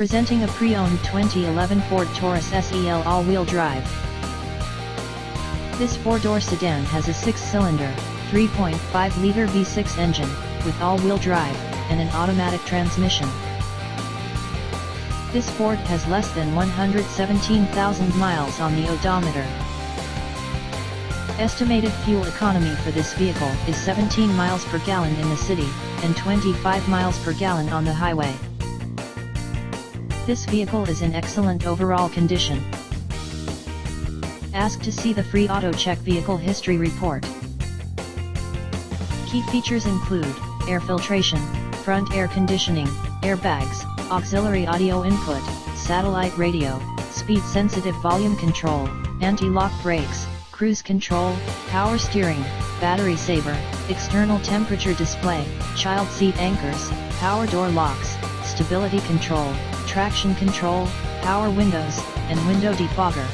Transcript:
Presenting a pre-owned 2011 Ford Taurus SEL all-wheel drive. This four-door sedan has a six-cylinder, 3.5-liter V6 engine, with all-wheel drive, and an automatic transmission. This Ford has less than 117,000 miles on the odometer. Estimated fuel economy for this vehicle is 17 miles per gallon in the city, and 25 miles per gallon on the highway. This vehicle is in excellent overall condition. Ask to see the free Auto Check Vehicle History Report. Key features include air filtration, front air conditioning, airbags, auxiliary audio input, satellite radio, speed-sensitive volume control, anti-lock brakes, cruise control, power steering, battery saver, external temperature display, child seat anchors, power door locks, stability control, traction control, power windows, and window defogger.